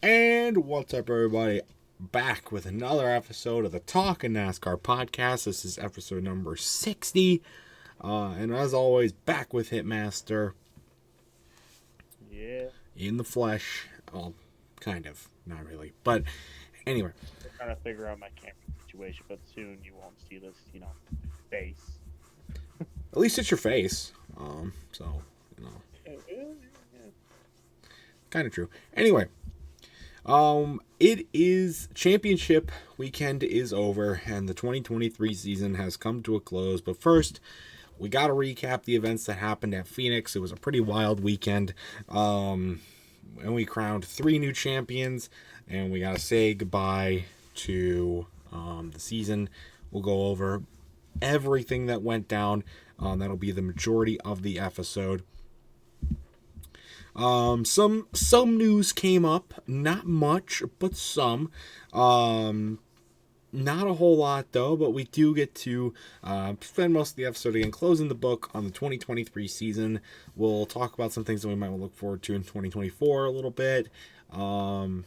And what's up, everybody? Back with another episode of the Talkin' NASCAR podcast. This is episode number 60. And as always, back with Hitmaster. Yeah. In the flesh. Well, kind of. Not really. But anyway. We're trying to figure out my camera situation, but soon you won't see this, face. At least it's your face. Kind of true. Anyway. It is championship weekend is over and the 2023 season has come to a close. But first, we got to recap the events that happened at Phoenix. It was a pretty wild weekend. And we crowned 3 new champions and we got to say goodbye to the season. We'll go over everything that went down. That'll be the majority of the episode. Some news came up, not much, but some. Not a whole lot though, but we do get to spend most of the episode again closing the book on the 2023 season. We'll talk about some things that we might look forward to in 2024 a little bit. I'll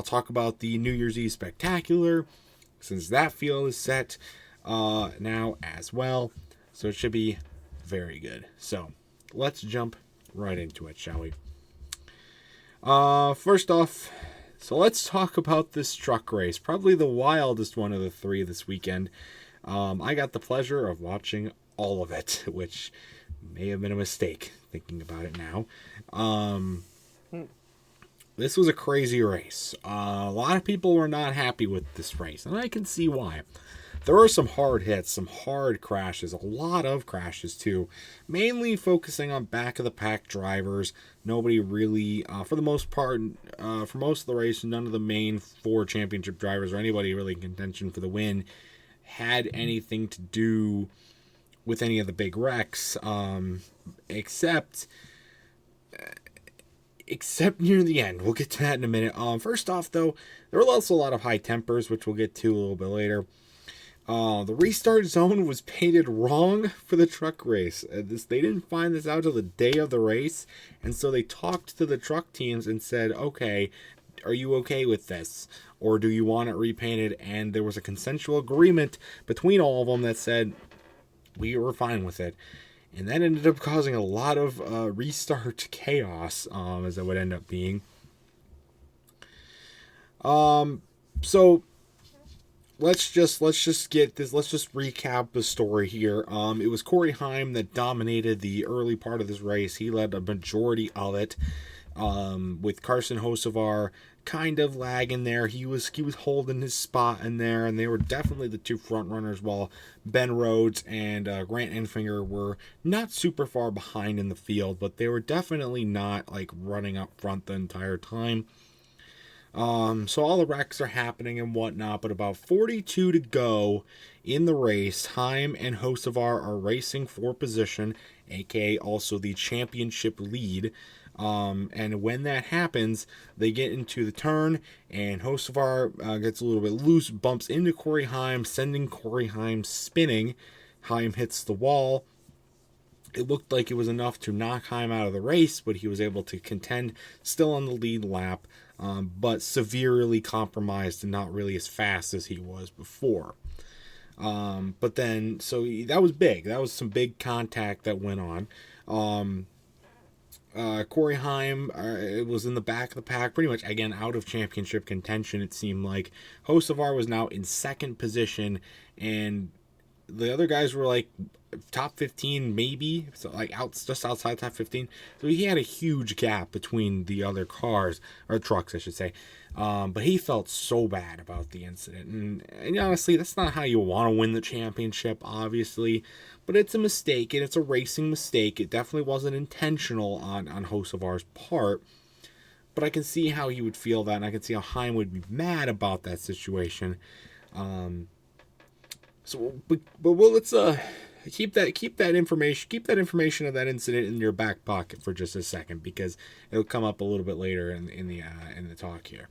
talk about the New Year's Eve Spectacular, since that field is set now as well. So it should be very good. So let's jump right into it, shall we? First off, so let's talk about this truck race. Probably the wildest one of the 3 this weekend. I got the pleasure of watching all of it, which may have been a mistake thinking about it now. This was a crazy race. A lot of people were not happy with this race, and I can see why. There were some hard hits, some hard crashes, a lot of crashes too, mainly focusing on back of the pack drivers. Nobody really, for the most part, for most of the race, none of the main 4 championship drivers or anybody really in contention for the win had anything to do with any of the big wrecks, except near the end. We'll get to that in a minute. First off, though, there were also a lot of high tempers, which we'll get to a little bit later. The restart zone was painted wrong for the truck race. They didn't find this out till the day of the race, and so they talked to the truck teams and said, okay, are you okay with this? Or do you want it repainted? And there was a consensual agreement between all of them that said, we were fine with it. And that ended up causing a lot of restart chaos, as it would end up being. So let's just recap the story here. It was Corey Heim that dominated the early part of this race. He led a majority of it, with Carson Hocevar kind of lagging there. He was holding his spot in there, and they were definitely the 2 front runners, while Ben Rhodes and Grant Enfinger were not super far behind in the field, but they were definitely not like running up front the entire time. So all the wrecks are happening and whatnot, but about 42 to go in the race. Heim and Hocevar are racing for position, aka also the championship lead. And when that happens, they get into the turn, and Hocevar gets a little bit loose, bumps into Corey Heim, sending Corey Heim spinning. Heim hits the wall. It looked like it was enough to knock Heim out of the race, but he was able to contend still on the lead lap, but severely compromised and not really as fast as he was before. But then, so that was big. That was some big contact that went on. Corey Heim it was in the back of the pack, pretty much, again, out of championship contention, it seemed like. Hocevar was now in second position, and the other guys were like top 15 maybe, so like just outside top 15. So he had a huge gap between the other cars, or trucks I should say. But he felt so bad about the incident, and honestly, that's not how you want to win the championship, obviously, but it's a mistake, and it's a racing mistake. It definitely wasn't intentional on Hocevar's part, but I can see how he would feel that, and I can see how Heim would be mad about that situation. Let's keep that information of that incident in your back pocket for just a second, because it'll come up a little bit later in the talk here.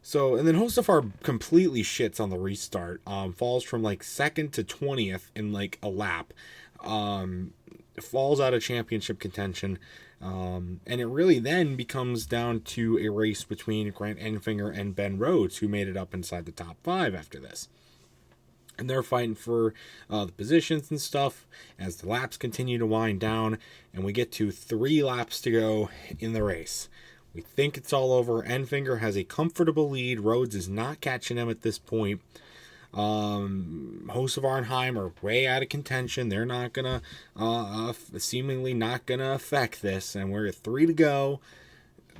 So, and then Hocevar completely shits on the restart. Falls from like 2nd to 20th in like a lap. Falls out of championship contention. And it really then becomes down to a race between Grant Enfinger and Ben Rhodes, who made it up inside the top 5 after this. And they're fighting for the positions and stuff as the laps continue to wind down. And we get to 3 laps to go in the race. We think it's all over. Enfinger has a comfortable lead. Rhodes is not catching him at this point. Hocevar and Heim are way out of contention. They're not going to, seemingly not going to affect this. And we're at 3 to go.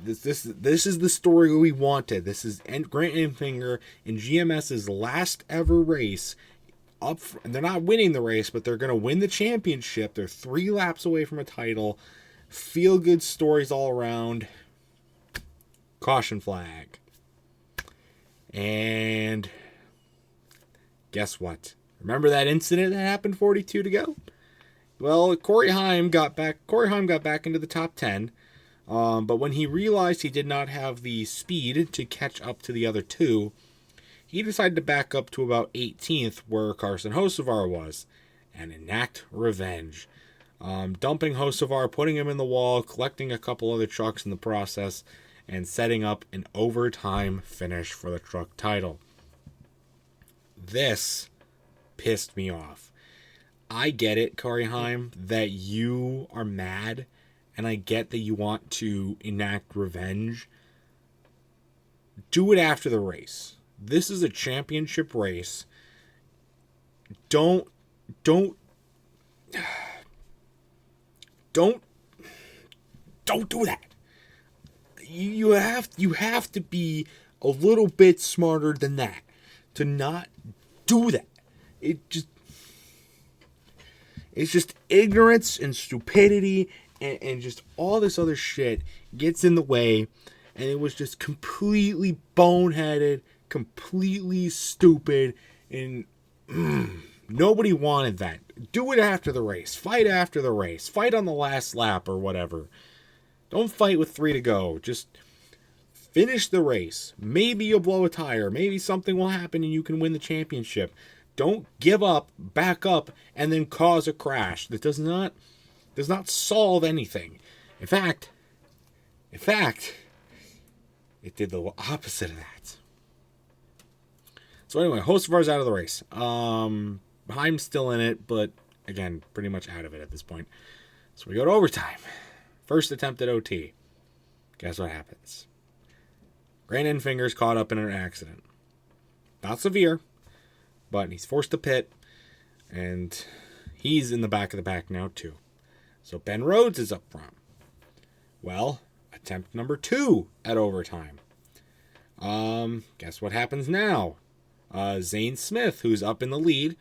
This is the story we wanted. This is Grant Enfinger in GMS's last ever race. And they're not winning the race, but they're going to win the championship. They're 3 laps away from a title. Feel good stories all around. Caution flag. And guess what? Remember that incident that happened 42 to go? Well, Corey Heim got back into the top 10. But when he realized he did not have the speed to catch up to the other 2, he decided to back up to about 18th where Carson Hocevar was and enact revenge. Dumping Hocevar, putting him in the wall, collecting a couple other trucks in the process, and setting up an overtime finish for the truck title. This pissed me off. I get it, Corey Heim, that you are mad. And I get that you want to enact revenge. Do it after the race. This is a championship race. Don't do that. You have to be a little bit smarter than that to not do that. It's just ignorance and stupidity. And just all this other shit gets in the way. And it was just completely boneheaded, completely stupid. And nobody wanted that. Do it after the race. Fight after the race. Fight on the last lap or whatever. Don't fight with 3 to go. Just finish the race. Maybe you'll blow a tire. Maybe something will happen and you can win the championship. Don't give up, back up, and then cause a crash. That does not solve anything. In fact, it did the opposite of that. So anyway, Hocevar's out of the race. Heim's still in it, but again, pretty much out of it at this point. So we go to overtime. First attempt at OT. Guess what happens? Grant Enfinger's caught up in an accident. Not severe, but he's forced to pit, and he's in the back of the pack now too. So Ben Rhodes is up front. Well, attempt number 2 at overtime. Guess what happens now? Zane Smith, who's up in the lead,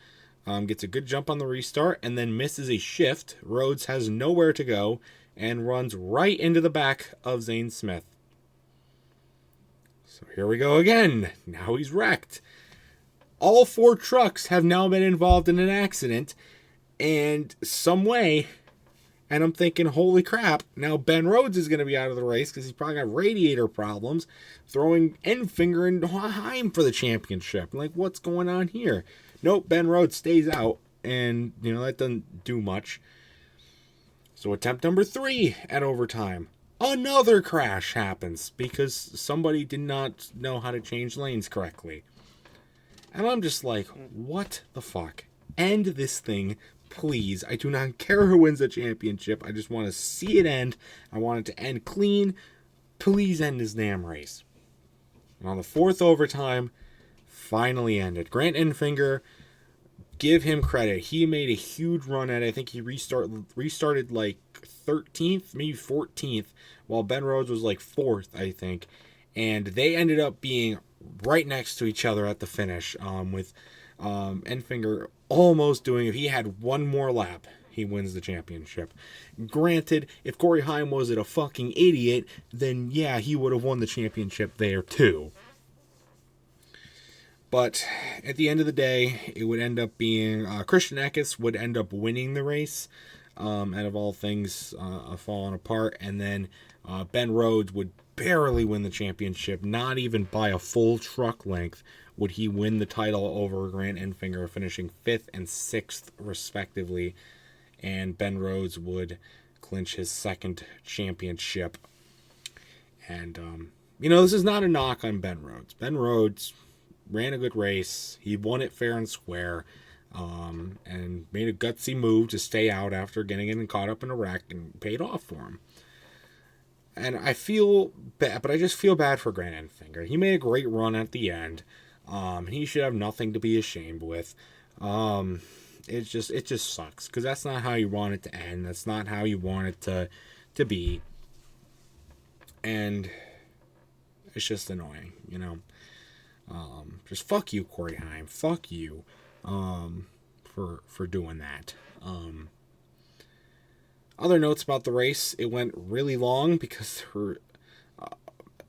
gets a good jump on the restart and then misses a shift. Rhodes has nowhere to go and runs right into the back of Zane Smith. So here we go again. Now he's wrecked. All 4 trucks have now been involved in an accident, and some way. And I'm thinking, holy crap, now Ben Rhodes is going to be out of the race because he's probably got radiator problems, throwing Enfinger and Heim for the championship. I'm like, what's going on here? Nope, Ben Rhodes stays out, and, that doesn't do much. So attempt number 3 at overtime. Another crash happens because somebody did not know how to change lanes correctly. And I'm just like, what the fuck? End this thing, please. I do not care who wins the championship. I just want to see it end. I want it to end clean. Please end this damn race. And on the 4th overtime, finally ended. Grant Enfinger, give him credit. He made a huge run at it. I think he restarted like 13th, maybe 14th, while Ben Rhodes was like 4th, I think. And they ended up being right next to each other at the finish, with Enfinger almost doing, if he had one more lap, he wins the championship. Granted, if Corey Heim wasn't a fucking idiot, then yeah, he would have won the championship there too. But at the end of the day, it would end up being Christian Eckes would end up winning the race, out of all things falling apart, and then Ben Rhodes would barely win the championship, not even by a full truck length would he win the title over Grant Enfinger, finishing 5th and 6th respectively, and Ben Rhodes would clinch his second championship. And, this is not a knock on Ben Rhodes. Ben Rhodes ran a good race. He won it fair and square, and made a gutsy move to stay out after getting in and caught up in a wreck, and paid off for him. And I feel bad, but I just feel bad for Grant Enfinger. He made a great run at the end. He should have nothing to be ashamed with. It just sucks, because that's not how you want it to end. That's not how you want it to be. And it's just annoying, just fuck you, Corey Heim. Fuck you, for doing that. Other notes about the race: it went really long because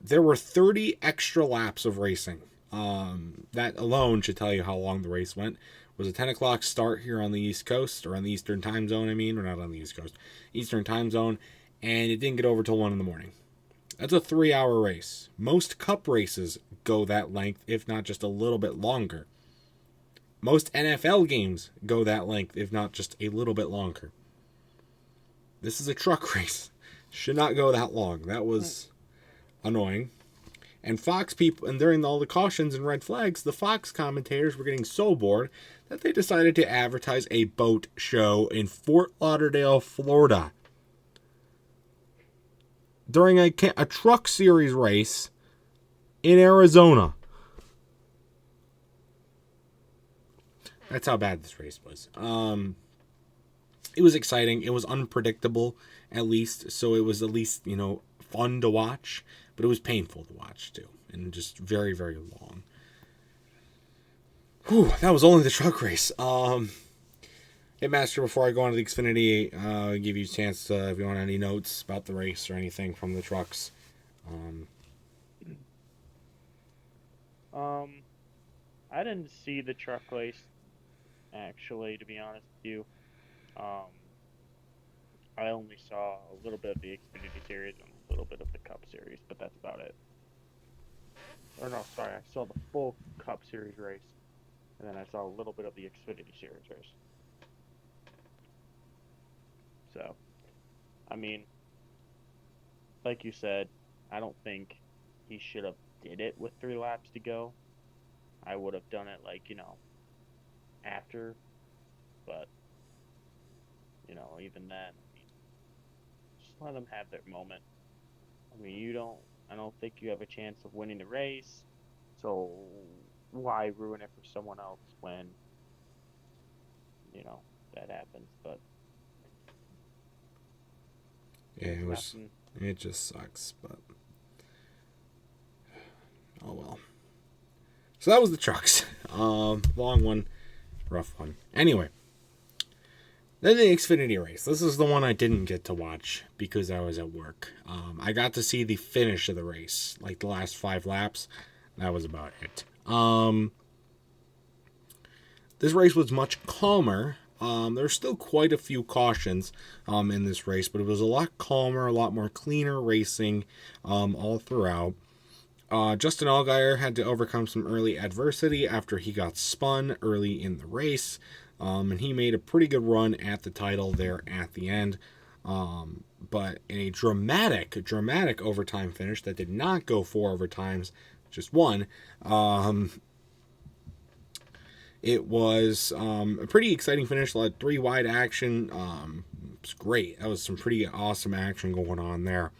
there were 30 extra laps of racing. That alone should tell you how long the race went. It was a 10 o'clock start here on the East Coast, or on the Eastern Time Zone. Or not on the East Coast, Eastern Time Zone, and it didn't get over till 1 in the morning. That's a 3-hour race. Most cup races go that length, if not just a little bit longer. Most NFL games go that length, if not just a little bit longer. This is a truck race. Should not go that long. That was annoying. And Fox people, and during all the cautions and red flags, the Fox commentators were getting so bored that they decided to advertise a boat show in Fort Lauderdale, Florida, during a truck series race in Arizona. That's how bad this race was. It was exciting. It was unpredictable, at least. So it was at least, fun to watch. But it was painful to watch, too. And just very, very long. Whew, that was only the truck race. Hitmaster, before I go on to the Xfinity, I'll give you a chance to, if you want any notes about the race or anything from the trucks. I didn't see the truck race, actually, to be honest with you. I only saw a little bit of the Xfinity Series and a little bit of the Cup Series, but that's about it. Or no, sorry, I saw the full Cup Series race, and then I saw a little bit of the Xfinity Series race. So, like you said, I don't think he should have did it with 3 laps to go. I would have done it after, but even then, just let them have their moment. I don't think you have a chance of winning the race, so why ruin it for someone else when that happens? But yeah, it just sucks, but oh well. So that was the trucks. Long one, rough one. Anyway, then the Xfinity race. This is the one I didn't get to watch because I was at work. I got to see the finish of the race, like the last 5 laps. That was about it. This race was much calmer. There's still quite a few cautions in this race, but it was a lot calmer, a lot more cleaner racing all throughout. Justin Allgaier had to overcome some early adversity after he got spun early in the race, and he made a pretty good run at the title there at the end. But in a dramatic overtime finish that did not go 4 overtimes, just 1, it was a pretty exciting finish. Like 3 wide action. It was great. That was some pretty awesome action going on there.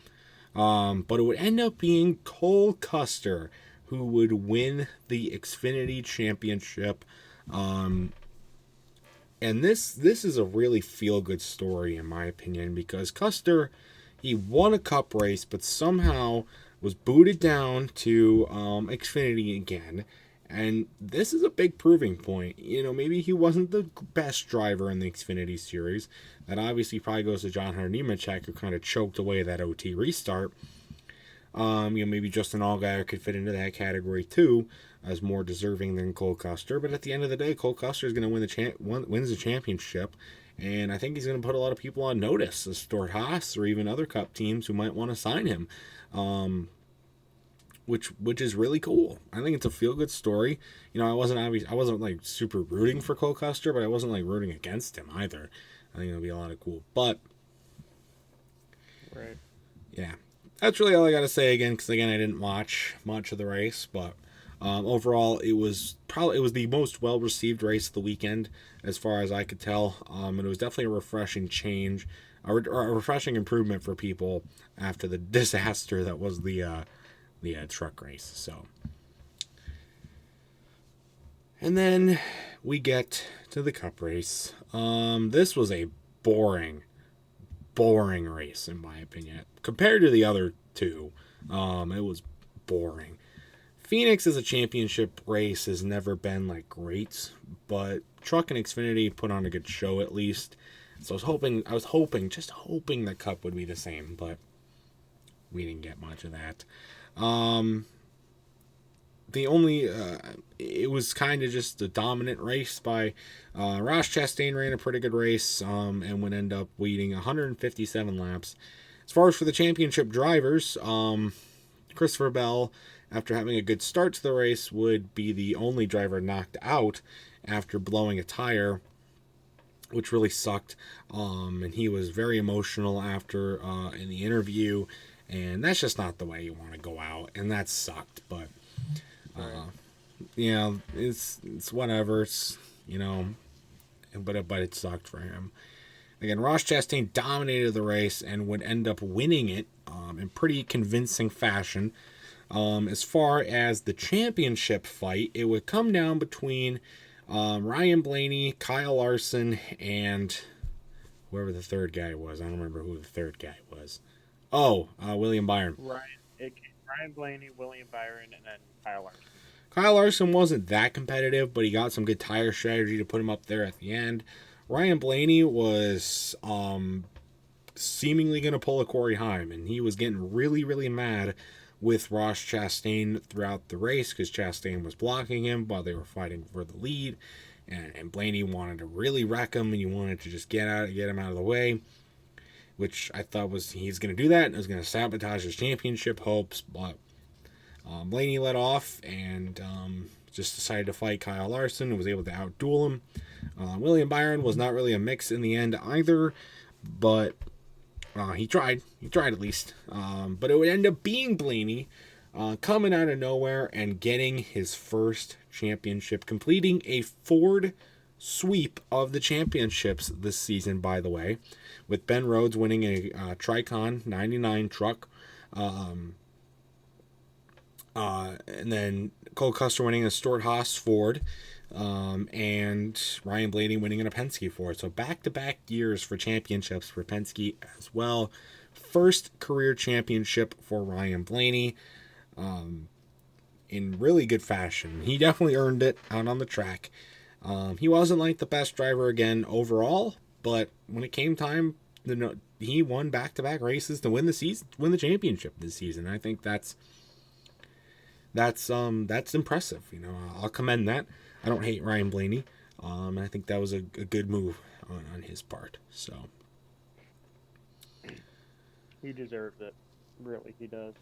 But it would end up being Cole Custer who would win the Xfinity Championship. And this is a really feel-good story, in my opinion, because Custer, he won a cup race, but somehow was booted down to Xfinity again. And this is a big proving point. Maybe he wasn't the best driver in the Xfinity Series. That obviously probably goes to John Hunter Nemechek, who kind of choked away that OT restart. Maybe Justin Allgaier could fit into that category too, as more deserving than Cole Custer. But at the end of the day, Cole Custer is going to wins the championship. And I think he's going to put a lot of people on notice, as Stuart Haas or even other Cup teams who might want to sign him. Which is really cool. I think it's a feel-good story. I wasn't like super rooting for Cole Custer, but I wasn't like rooting against him either. I think it'll be a lot of cool. But Right. Yeah, that's really all I got to say again. Because again, I didn't watch much of the race, but overall, it was the most well received race of the weekend, as far as I could tell. And it was definitely a refreshing change, a refreshing improvement for people after the disaster that was the truck race. So, and then we get to the Cup race. This was a boring, boring race in my opinion compared to the other two. It was boring. Phoenix as a championship race has never been like great, but Truck and Xfinity put on a good show at least. So I was hoping, just hoping the Cup would be the same, but we didn't get much of that. The only it was kind of just a dominant race by Ross Chastain. Ran a pretty good race and would end up leading 157 laps. As far as for the championship drivers, Christopher Bell, after having a good start to the race, would be the only driver knocked out after blowing a tire, which really sucked. And he was very emotional after in the interview, and that's just not the way you want to go out, and that sucked. But it's whatever. It's but it sucked for him. Again, Ross Chastain dominated the race and would end up winning it in pretty convincing fashion. As far as the championship fight, it would come down between Ryan Blaney, Kyle Larson, and whoever the third guy was. I don't remember who the third guy was. Oh, William Byron. Ryan Blaney, William Byron, and then Kyle Larson. Kyle Larson wasn't that competitive, but he got some good tire strategy to put him up there at the end. Ryan Blaney was seemingly going to pull a Corey Heim, and he was getting really, really mad with Ross Chastain throughout the race because Chastain was blocking him while they were fighting for the lead, and Blaney wanted to really wreck him, and he wanted to just get him out of the way, which I thought he's going to do that, and it was going to sabotage his championship hopes, but Blaney let off and just decided to fight Kyle Larson and was able to outduel him. William Byron was not really a mix in the end either, but he tried. He tried at least. But it would end up being Blaney coming out of nowhere and getting his first championship, completing a Ford sweep of the championships this season, by the way, with Ben Rhodes winning a Tricon 99 truck. And then Cole Custer winning a Stuart Haas Ford, and Ryan Blaney winning in a Penske Ford. So back-to-back years for championships for Penske as well. First career championship for Ryan Blaney in really good fashion. He definitely earned it out on the track. He wasn't like the best driver again overall, but when it came time, he won back-to-back races to win the championship this season. I think that's impressive. I'll commend that. I don't hate Ryan Blaney. I think that was a good move on his part. So he deserves it. Really, he does.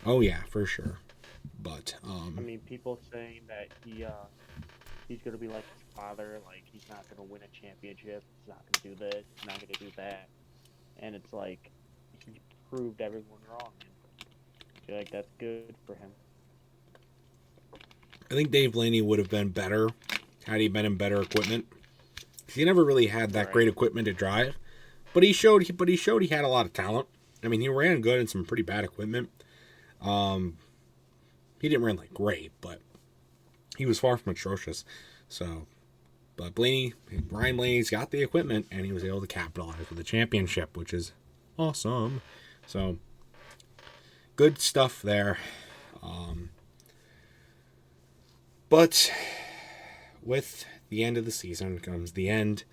Oh yeah, for sure. But I mean, people saying that he's gonna be like his father, like he's not gonna win a championship, he's not gonna do this, he's not gonna do that, and it's like he proved everyone wrong. I feel like that's good for him. I think Dave Blaney would have been better had he been in better equipment. He never really had that great equipment to drive, but he showed he had a lot of talent. I mean, he ran good in some pretty bad equipment. He didn't run like great, but he was far from atrocious. So, but Ryan Blaney's got the equipment, and he was able to capitalize with the championship, which is awesome. So, good stuff there. But with the end of the season comes the end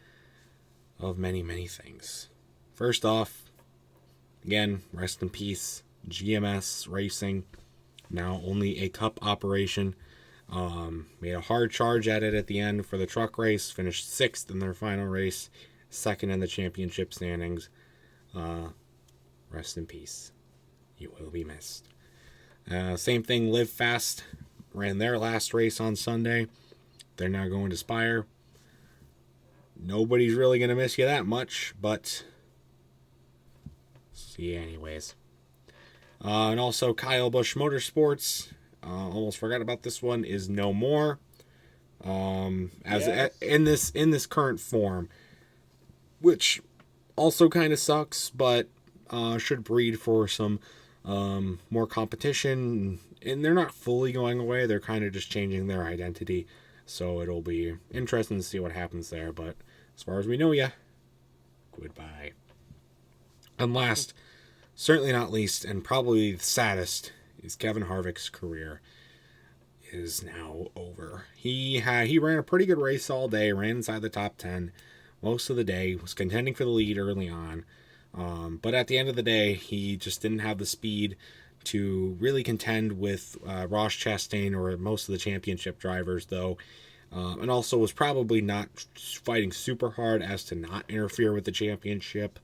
of many, many things. First off, again, rest in peace, GMS Racing. Now only a cup operation. Made a hard charge at it at the end for the truck race. Finished 6th in their final race. 2nd in the championship standings. Rest in peace. You will be missed. Same thing, Live Fast ran their last race on Sunday. They're now going to Spire. Nobody's really going to miss you that much, but So yeah, anyways. And also Kyle Busch Motorsports. Almost forgot about this one. Is no more. Yes. In this current form, which also kind of sucks, but should breed for some more competition. And they're not fully going away. They're kind of just changing their identity. So it'll be interesting to see what happens there. But as far as we know, yeah, goodbye. And last, certainly not least, and probably the saddest, is Kevin Harvick's career is now over. He ran a pretty good race all day, ran inside the top 10 most of the day, was contending for the lead early on. But at the end of the day, he just didn't have the speed to really contend with Ross Chastain or most of the championship drivers, though. And also was probably not fighting super hard as to not interfere with the championship.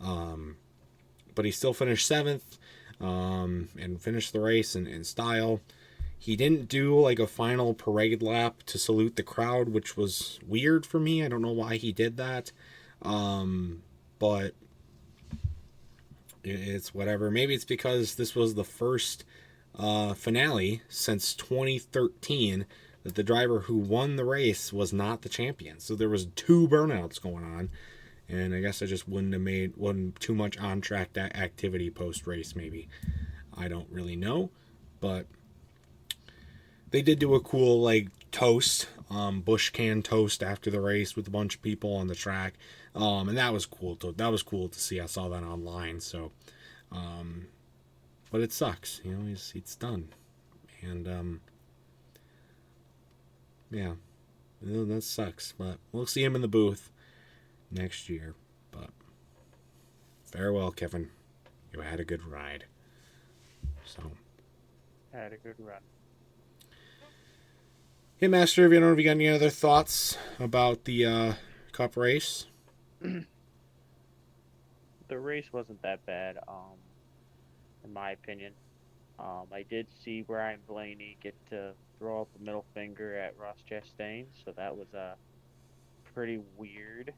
But he still finished 7th and finished the race in style. He didn't do like a final parade lap to salute the crowd, which was weird for me. I don't know why he did that. But it's whatever. Maybe it's because this was the first finale since 2013 that the driver who won the race was not the champion. So there was 2 burnouts going on. And I guess I just wasn't too much on-track activity post-race, maybe. I don't really know. But they did do a cool, like, toast, bush can toast after the race with a bunch of people on the track. And that was cool. That was cool to see. I saw that online. So, but it sucks. You know, it's done. And, yeah, that sucks. But we'll see him in the booth next year. But farewell, Kevin. You had a good ride. So, Had a good run. Hitmaster, if you don't know if you got any other thoughts about the Cup race. The race wasn't that bad, in my opinion. I did see Ryan Blaney get to throw up a middle finger at Ross Chastain, so that was pretty weird.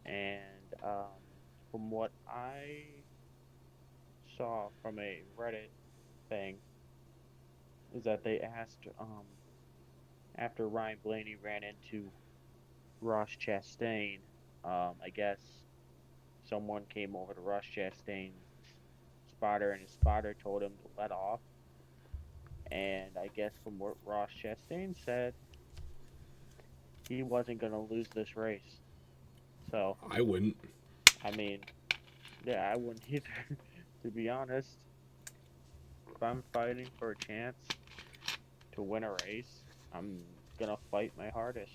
And from what I saw from a Reddit thing, is that they asked after Ryan Blaney ran into Ross Chastain, I guess someone came over to Ross Chastain's spotter, and his spotter told him to let off. And I guess from what Ross Chastain said, he wasn't going to lose this race. So, I wouldn't. I mean, yeah, I wouldn't either, to be honest. If I'm fighting for a chance to win a race, I'm going to fight my hardest.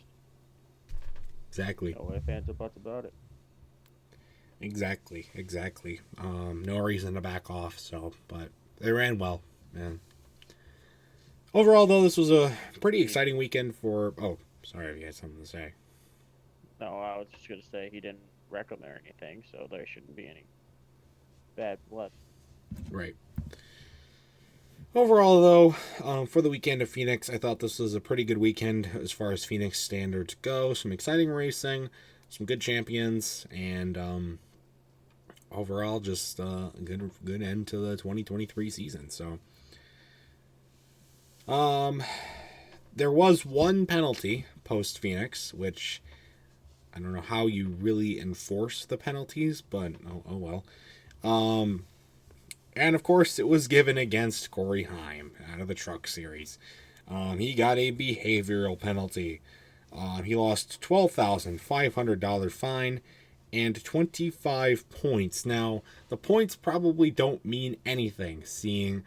Exactly. No ifs, ands, or buts about it. Exactly. No reason to back off. So, but they ran well, man. Overall, though, this was a pretty exciting weekend for. Oh, sorry, if you had something to say. No, I was just going to say he didn't wreck him or anything, so there shouldn't be any bad blood. Right. Overall, though, for the weekend of Phoenix, I thought this was a pretty good weekend as far as Phoenix standards go. Some exciting racing, some good champions, and overall, just a good end to the 2023 season. So, there was one penalty post Phoenix, which I don't know how you really enforce the penalties, but oh well. And of course, it was given against Corey Heim out of the Truck Series. He got a behavioral penalty. He lost $12,500 fine and 25 points. Now, the points probably don't mean anything, seeing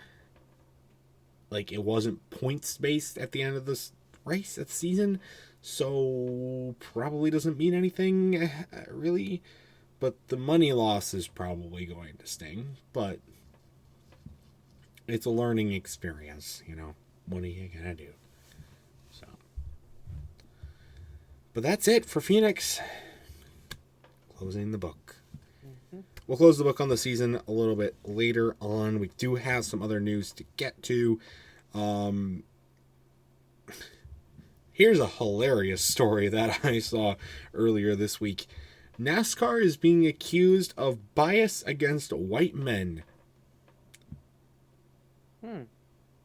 like it wasn't points based at the end of this race at the season, so probably doesn't mean anything really. But the money loss is probably going to sting. But it's a learning experience, you know. What are you gonna do? So, but that's it for Phoenix. Closing the book. Mm-hmm. We'll close the book on the season a little bit later on. We do have some other news to get to. Here's a hilarious story that I saw earlier this week. NASCAR is being accused of bias against white men. Hmm.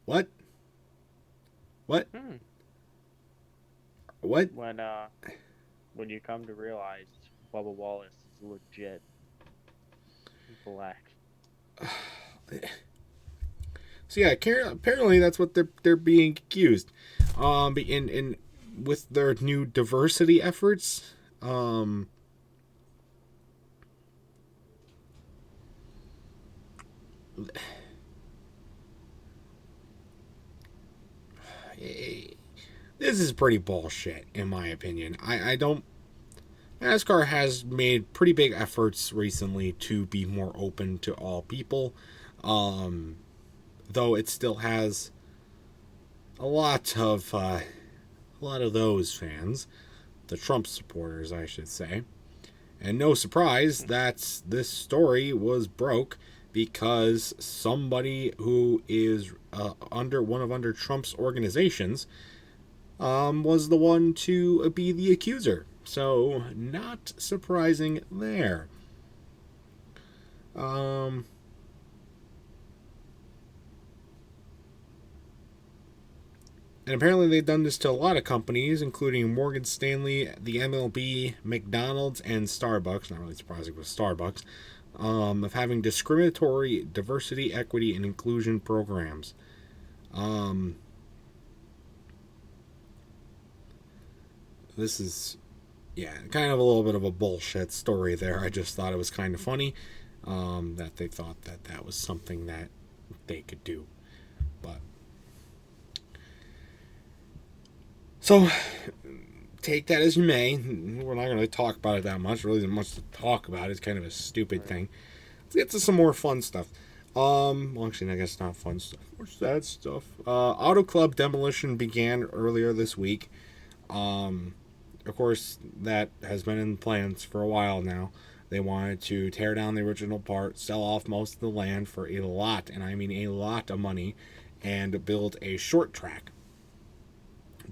What? What? Hmm. What? When you come to realize Bubba Wallace is legit black. So yeah, apparently that's what they're being accused. In with their new diversity efforts, this is pretty bullshit in my opinion. I don't. NASCAR has made pretty big efforts recently to be more open to all people, though it still has a lot of those fans, the Trump supporters, I should say. And no surprise that this story was broke because somebody who is under Trump's organizations was the one to be the accuser. So not surprising there. Um, And apparently they've done this to a lot of companies, including Morgan Stanley, the MLB, McDonald's, and Starbucks. Not really surprising with Starbucks. Of having discriminatory diversity, equity, and inclusion programs. This is, yeah, kind of a little bit of a bullshit story there. I just thought it was kind of funny that they thought that that was something that they could do. But so take that as you may. We're not going to talk about it that much. Really, isn't much to talk about. It's kind of a stupid thing. Let's get to some more fun stuff. Well, actually, I guess not fun stuff. More sad stuff. Auto Club demolition began earlier this week. Of course, that has been in plans for a while now. They wanted to tear down the original part, sell off most of the land for a lot, and I mean a lot of money, and build a short track.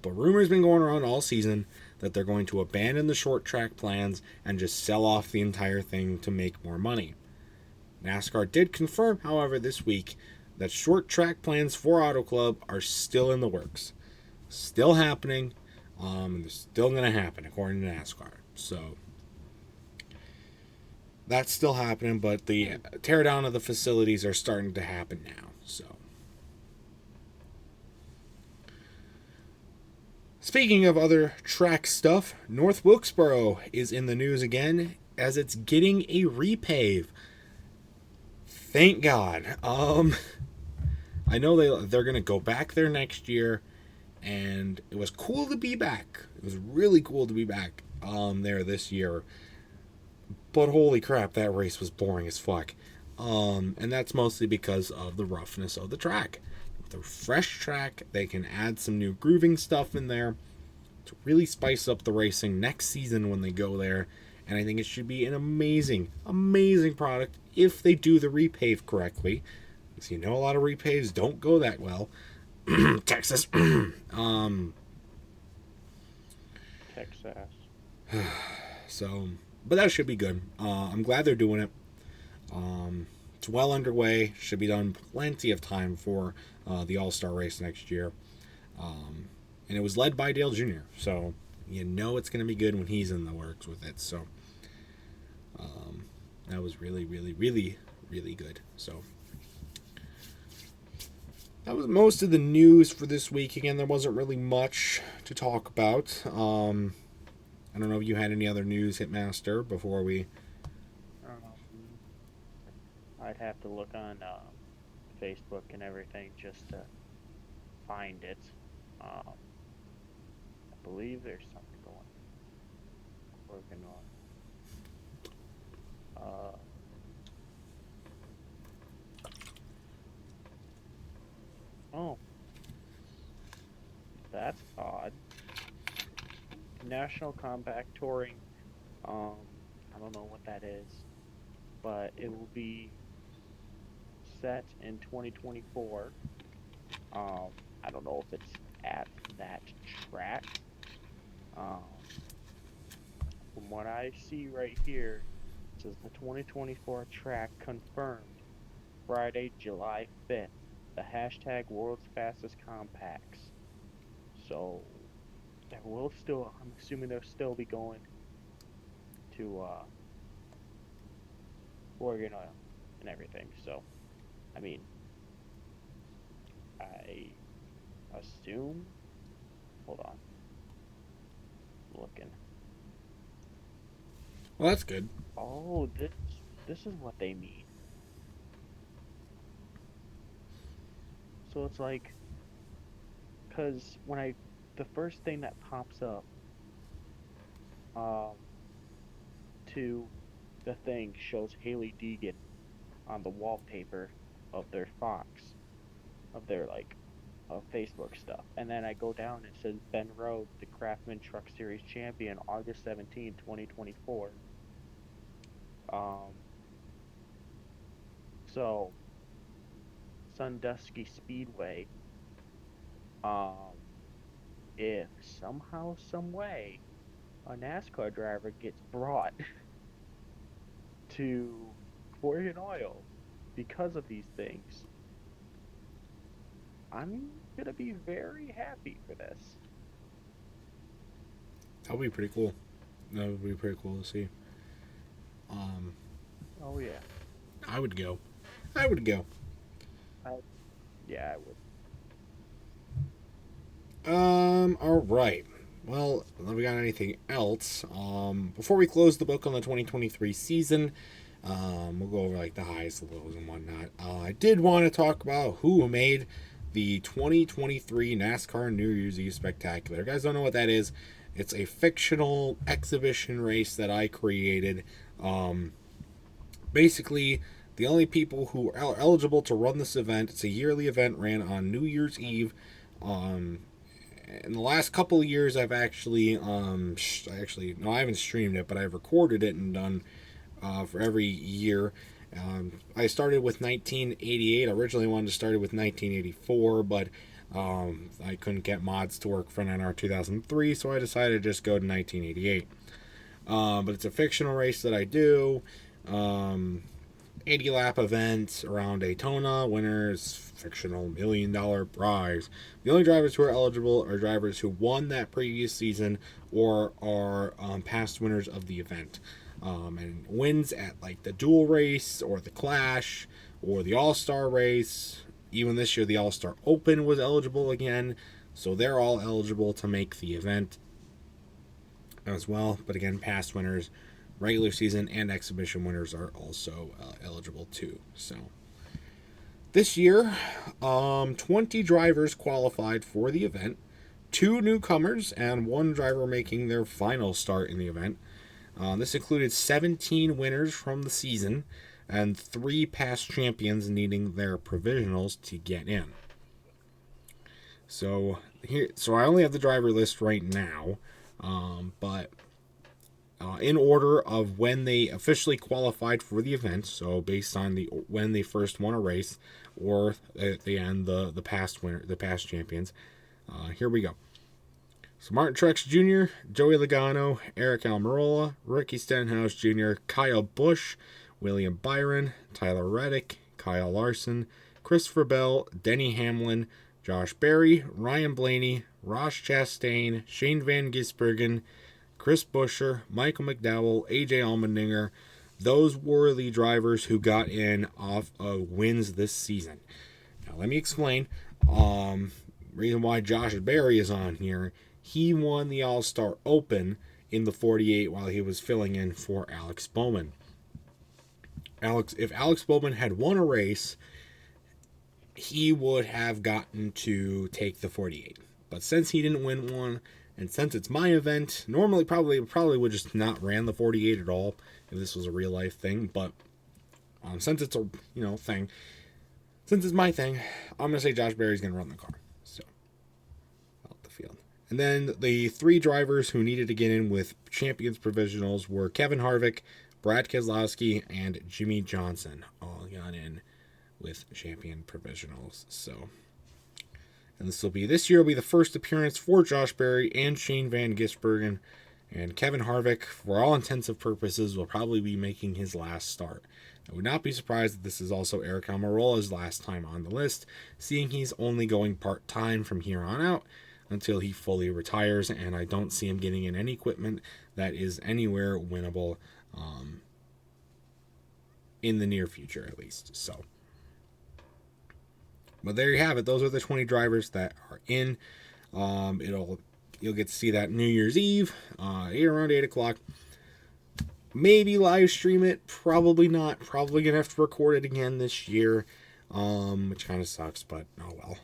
But rumors been going around all season that they're going to abandon the short track plans and just sell off the entire thing to make more money. NASCAR did confirm, however, this week that short track plans for Auto Club are still in the works. Still happening, and they're still going to happen according to NASCAR. So that's still happening, but the teardown of the facilities are starting to happen now. So speaking of other track stuff, North Wilkesboro is in the news again as it's getting a repave. Thank God. I know they're gonna go back there next year, and it was cool to be back. It was really cool to be back there this year. But holy crap, that race was boring as fuck. And that's mostly because of the roughness of the track. With a fresh track, they can add some new grooving stuff in there to really spice up the racing next season when they go there. And I think it should be an amazing, amazing product if they do the repave correctly. Because you know a lot of repaves don't go that well. Texas. Texas. So, but that should be good. I'm glad they're doing it. It's well underway. Should be done plenty of time for the All-Star race next year. And it was led by Dale Jr., so you know it's going to be good when he's in the works with it. So that was really, really, really, really good. So that was most of the news for this week. Again, there wasn't really much to talk about. I don't know if you had any other news, Hitmaster, before we... I'd have to look on Facebook and everything just to find it. I believe there's something working on. Oh, that's odd. National Compact Touring. I don't know what that is, but it will be set in 2024. I don't know if it's at that track. from what I see right here, it says the 2024 track confirmed Friday, July 5th. The hashtag World's Fastest Compacts. So that will still, I'm assuming they'll still be going to Oregon Oil and everything. So, I mean, I assume. Hold on, looking. Well, that's good. Oh, this is what they mean. So it's like, cause the first thing that pops up, um, to the thing shows Haley Deegan on the wallpaper of their Facebook stuff. And then I go down and it says Ben Rhodes, the Craftsman Truck Series champion, August 17, 2024. So Sandusky Speedway, um, if somehow, some way, a NASCAR driver gets brought to Oregon Oil because of these things, I'm gonna be very happy for this. That would be pretty cool. That would be pretty cool to see. Oh yeah, I would go. I would go. I, yeah, I would. All right. Well, have we got anything else? Before we close the book on the 2023 season, we'll go over like the highs, the lows, and whatnot. I did want to talk about who made the 2023 NASCAR New Year's Eve Spectacular. You guys don't know what that is? It's a fictional exhibition race that I created. Basically, the only people who are eligible to run this event, it's a yearly event, ran on New Year's Eve. In the last couple of years, I've actually, no, I haven't streamed it, but I've recorded it and done for every year. I started with 1988. I originally wanted to start it with 1984, but I couldn't get mods to work for NR 2003, so I decided to just go to 1988. But it's a fictional race that I do. 80 lap event around Daytona. Winners, fictional $1 million prize. The only drivers who are eligible are drivers who won that previous season or are past winners of the event. And wins at like the dual race or the clash or the all-star race. Even this year the all-star open was eligible again, so they're all eligible to make the event as well. But again, past winners, regular season and exhibition winners are also eligible too. So this year 20 drivers qualified for the event, 2 newcomers and 1 driver making their final start in the event. This included 17 winners from the season and 3 past champions needing their provisionals to get in. So I only have the driver list right now, but in order of when they officially qualified for the event, so based on when they first won a race, or at the end the past champions. Here we go. So Martin Truex Jr., Joey Logano, Eric Almirola, Ricky Stenhouse Jr., Kyle Busch, William Byron, Tyler Reddick, Kyle Larson, Christopher Bell, Denny Hamlin, Josh Berry, Ryan Blaney, Ross Chastain, Shane Van Gisbergen, Chris Buescher, Michael McDowell, AJ Allmendinger. Those were the drivers who got in off of wins this season. Now let me explain. Reason why Josh Berry is on here. He won the All-Star Open in the 48 while he was filling in for Alex Bowman. If Alex Bowman had won a race, he would have gotten to take the 48. But since he didn't win one, and since it's my event, normally probably would just not ran the 48 at all if this was a real life thing. But since it's a thing, since it's my thing, I'm gonna say Josh Berry's gonna run the car. So out the field. And then the 3 drivers who needed to get in with champions provisionals were Kevin Harvick, Brad Keselowski, and Jimmy Johnson. All got in with champion provisionals. So, and this year will be the first appearance for Josh Berry and Shane Van Gisbergen And Kevin Harvick, for all intents and purposes, will probably be making his last start. I would not be surprised if this is also Eric Almirola's last time on the list, seeing he's only going part-time from here on out until he fully retires, and I don't see him getting in any equipment that is anywhere winnable in the near future, at least. So, but there you have it. Those are the 20 drivers that are in. You'll get to see that New Year's Eve, around 8 o'clock. Maybe live stream it. Probably not. Probably going to have to record it again this year, which kind of sucks, but oh well.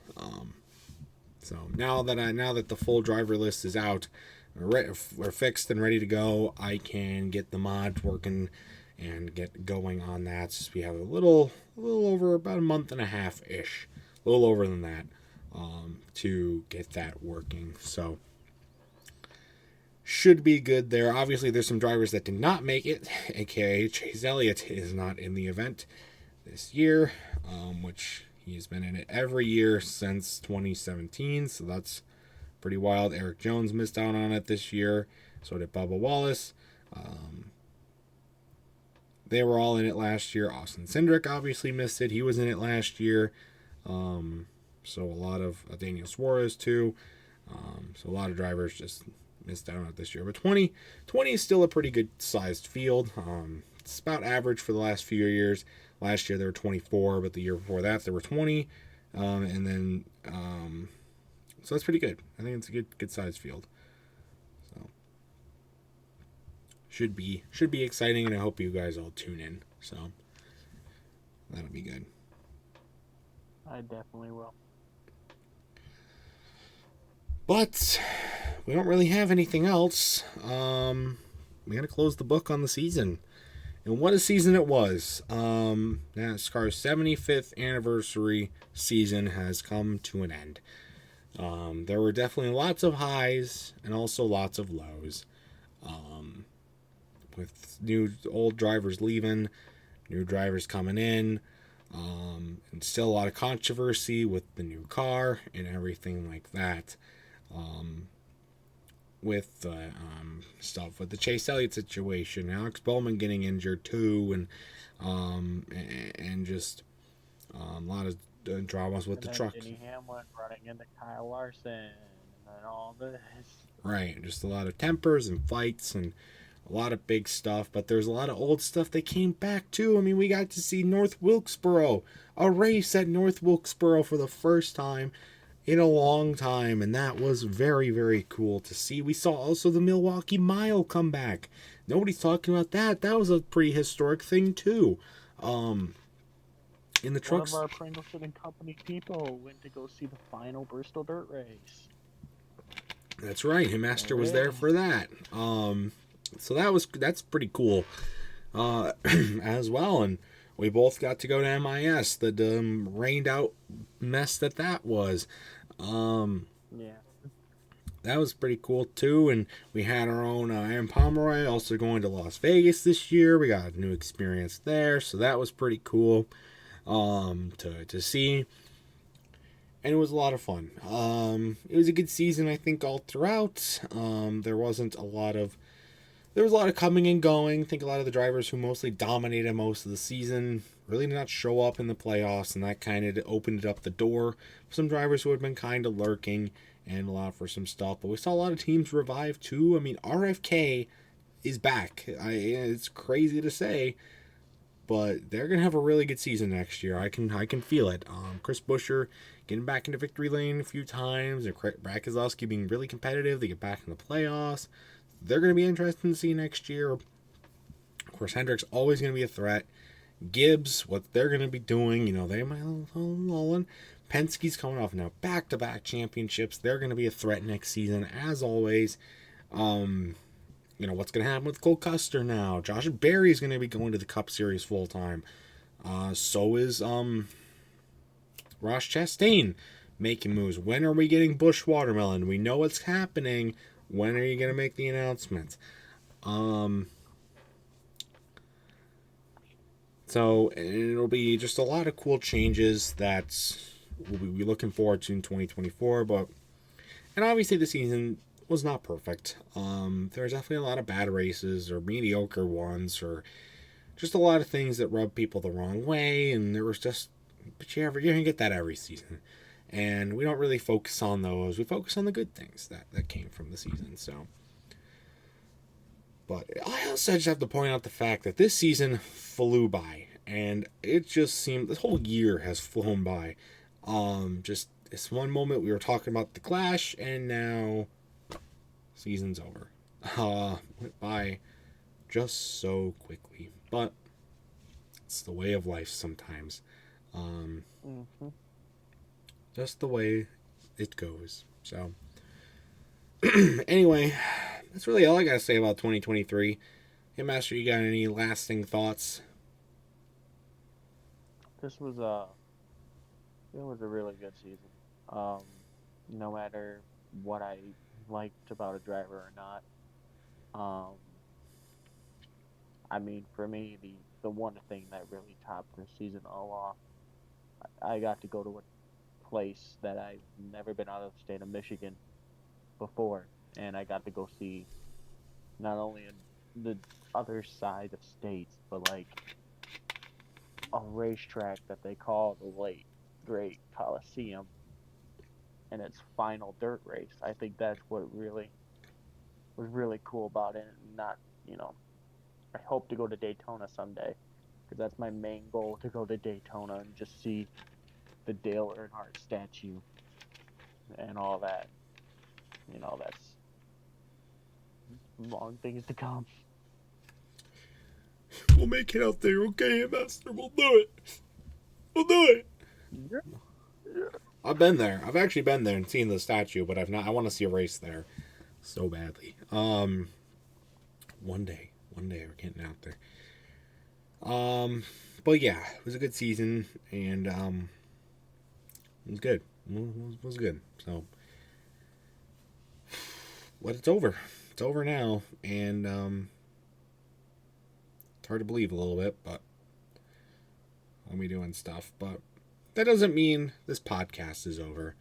So now that the full driver list is out, we're fixed and ready to go, I can get the mods working and get going on that. So we have a little over about a month and a half ish, a little over than that, to get that working. So should be good there. Obviously, there's some drivers that did not make it, aka Chase Elliott is not in the event this year, which he's been in it every year since 2017, so that's pretty wild. Eric Jones missed out on it this year, so did Bubba Wallace. They were all in it last year. Austin Cindric obviously missed it. He was in it last year. So a lot of Daniel Suarez too. So a lot of drivers just missed out on it this year. But 20 is still a pretty good sized field. It's about average for the last few years. Last year there were 24, but the year before that there were 20. And then so that's pretty good. I think it's a good sized field. So should be exciting, and I hope you guys all tune in. So that'll be good. I definitely will. But we don't really have anything else. We gotta close the book on the season. And what a season it was. NASCAR's 75th anniversary season has come to an end. There were definitely lots of highs and also lots of lows. With old drivers leaving, new drivers coming in, and still a lot of controversy with the new car and everything like that. With stuff with the Chase Elliott situation, Alex Bowman getting injured too, and just a lot of dramas with the truck. Denny Hamlin running into Kyle Larson and all this. Right, just a lot of tempers and fights and a lot of big stuff, but there's a lot of old stuff that came back too. I mean, we got to see North Wilkesboro, a race at North Wilkesboro for the first time in a long time, and that was very, very cool to see. We saw also the Milwaukee Mile come back. Nobody's talking about that. That was a pretty historic thing too. In the trucks, one of our Pringleton and Company people went to go see the final Bristol Dirt Race. That's right. Hitmaster was there for that. So that's pretty cool as well. And we both got to go to MIS, the rained out mess that was. Yeah. That was pretty cool too. And we had our own Aaron Pomeroy also going to Las Vegas this year. We got a new experience there, so that was pretty cool to see. And it was a lot of fun. It was a good season, I think, all throughout. There was a lot of coming and going. I think a lot of the drivers who mostly dominated most of the season really did not show up in the playoffs, and that kind of opened up the door for some drivers who had been kind of lurking and allowed for some stuff. But we saw a lot of teams revive too. I mean, RFK is back. It's crazy to say, but they're gonna have a really good season next year. I can feel it. Chris Buescher getting back into victory lane a few times, and Brad Keselowski being really competitive. They get back in the playoffs. They're going to be interesting to see next year. Of course, Hendrick's always going to be a threat. Gibbs, what they're going to be doing, they might Nolan. Penske's coming off now back-to-back championships. They're going to be a threat next season, as always. What's going to happen with Cole Custer now? Josh Berry is going to be going to the Cup Series full-time. So is Ross Chastain making moves. When are we getting Busch Watermelon? We know what's happening. When are you going to make the announcement? So it'll be just a lot of cool changes that we'll be looking forward to in 2024. And obviously the season was not perfect. There was definitely a lot of bad races or mediocre ones or just a lot of things that rubbed people the wrong way, and there was just, but you're gonna get that every season, and we don't really focus on those. We focus on the good things that came from the season. So, but I also just have to point out the fact that this season flew by, and it just seemed this whole year has flown by. Just this one moment we were talking about the Clash, and now season's over. Went by just so quickly, but it's the way of life sometimes. Um, Mm-hmm. just the way it goes. So, anyway, that's really all I gotta say about 2023. Hitmaster, you got any lasting thoughts? This was it was a really good season. Um, no matter what I liked about a driver or not. Um, I mean, for me, the one thing that really topped this season all off, I got to go to a place that I've never been out of the state of Michigan before, and I got to go see not only the other side of states, but like a racetrack that they call the late great Coliseum and its final dirt race. I think that's what really was really cool about it. And not, you know, I hope to go to Daytona someday because that's my main goal, to go to Daytona and just see the Dale Earnhardt statue and all that. You know, that's long things to come. We'll make it out there, okay, Hitmaster? We'll do it. We'll do it. Yeah. Yeah. I've been there. I've actually been there and seen the statue, but I've not. I want to see a race there so badly. One day we're getting out there. But yeah, it was a good season, and it was good. It was good. So, but it's over. It's over now, and it's hard to believe a little bit, but I'll be doing stuff. But that doesn't mean this podcast is over.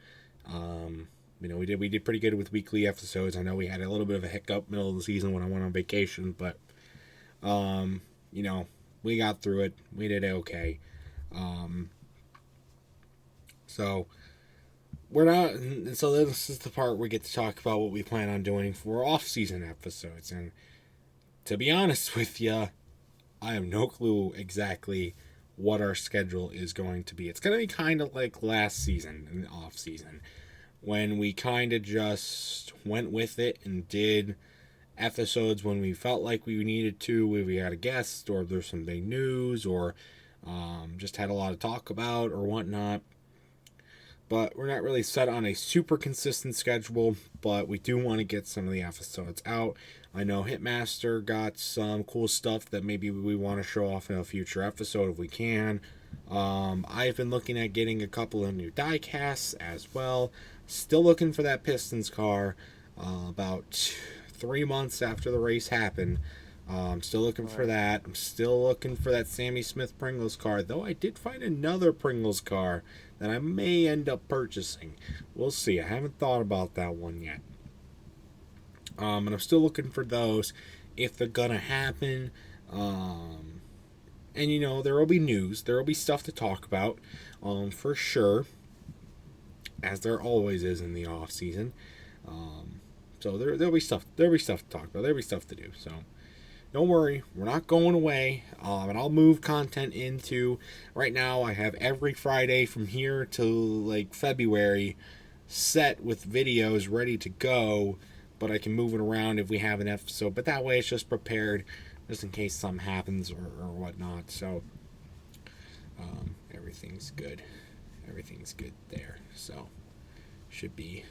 We did pretty good with weekly episodes. I know we had a little bit of a hiccup middle of the season when I went on vacation, but um, you know, we got through it. We did okay. Um, so we're not. So this is the part we get to talk about what we plan on doing for off-season episodes. And to be honest with you, I have no clue exactly what our schedule is going to be. It's going to be kind of like last season in the off-season, when we kind of just went with it and did episodes when we felt like we needed to, where we had a guest or there's some big news or just had a lot to talk about or whatnot. But we're not really set on a super consistent schedule, but we do want to get some of the episodes out. I know Hitmaster got some cool stuff that maybe we want to show off in a future episode if we can. I've been looking at getting a couple of new die casts as well. Still looking for that Pistons car. About 3 months after the race happened. I'm still looking for that. I'm still looking for that Sammy Smith Pringles car, though I did find another Pringles car that I may end up purchasing. We'll see. I haven't thought about that one yet. And I'm still looking for those if they're gonna happen. And there will be news. There will be stuff to talk about, for sure, as there always is in the off season. So there'll be stuff. There'll be stuff to talk about. There'll be stuff to do. So don't worry, we're not going away. And I'll move content into. Right now, I have every Friday from here to like February set with videos ready to go. But I can move it around if we have an episode. But that way, it's just prepared, just in case something happens or whatnot. So everything's good. Everything's good there. So should be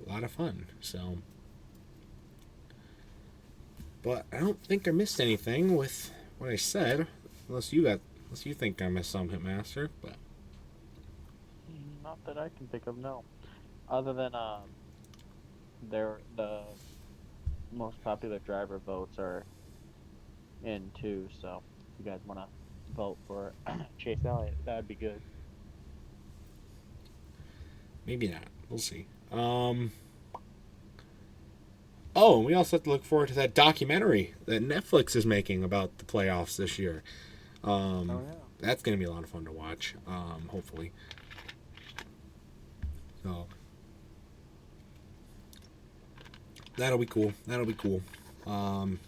a lot of fun. So. But I don't think I missed anything with what I said, unless you think I missed some, Hitmaster. But Not that I can think of, no. Other than the most popular driver votes are in too. So if you guys want to vote for Chase Elliott, that'd be good. maybe not. We'll see. Oh, and we also have to look forward to that documentary that Netflix is making about the playoffs this year. Oh yeah. That's going to be a lot of fun to watch, hopefully. So, that'll be cool. That'll be cool. Um,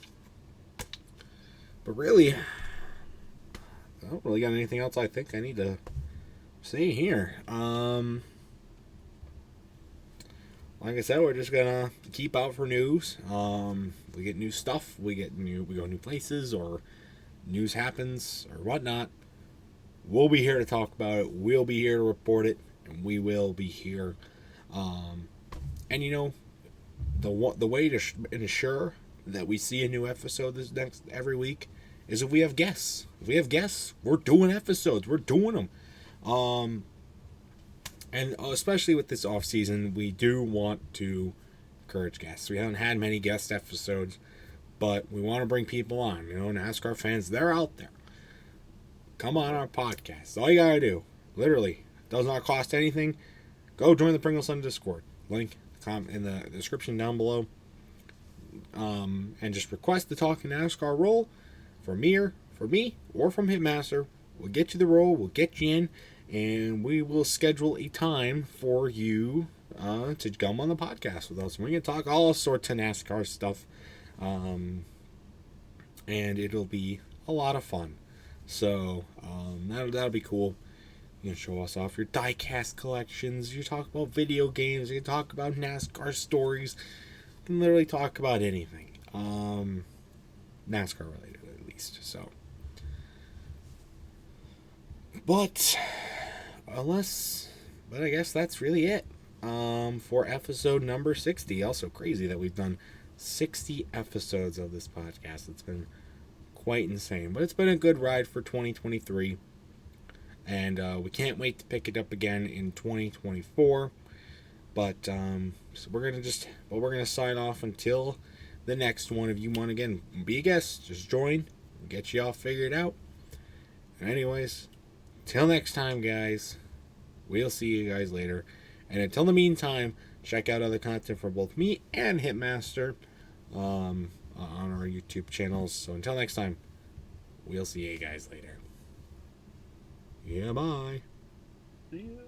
but really, I don't really got anything else I think I need to say here. Like I said, we're just gonna keep out for news. We get new stuff, we go new places, or news happens or whatnot. We'll be here to talk about it. We'll be here to report it, and we will be here. Um, and the way to ensure that we see a new episode this next every week is if we have guests. If we have guests, we're doing episodes. We're doing them. And especially with this off season, we do want to encourage guests. We haven't had many guest episodes, but we want to bring people on. NASCAR fans, they're out there. Come on our podcast. All you gotta do, literally, does not cost anything. Go join the Pringle Sun Discord. Link in the description down below. And just request the Talking NASCAR role from me, or from Hitmaster. We'll get you the role. We'll get you in. And we will schedule a time for you to come on the podcast with us. We're going to talk all sorts of NASCAR stuff. And it'll be a lot of fun. So that'll be cool. You can show us off your diecast collections. You talk about video games. You can talk about NASCAR stories. You can literally talk about anything. NASCAR related, at least. So. But I guess that's really it for episode number 60. Also crazy that we've done 60 episodes of this podcast. It's been quite insane, but it's been a good ride for 2023, and we can't wait to pick it up again in 2024. But so we're gonna sign off until the next one. If you want, again, be a guest, just join, get you all figured out. And anyways, till next time, guys, we'll see you guys later. And until the meantime, check out other content from both me and Hitmaster on our YouTube channels. So until next time, we'll see you guys later. Yeah, bye. See ya.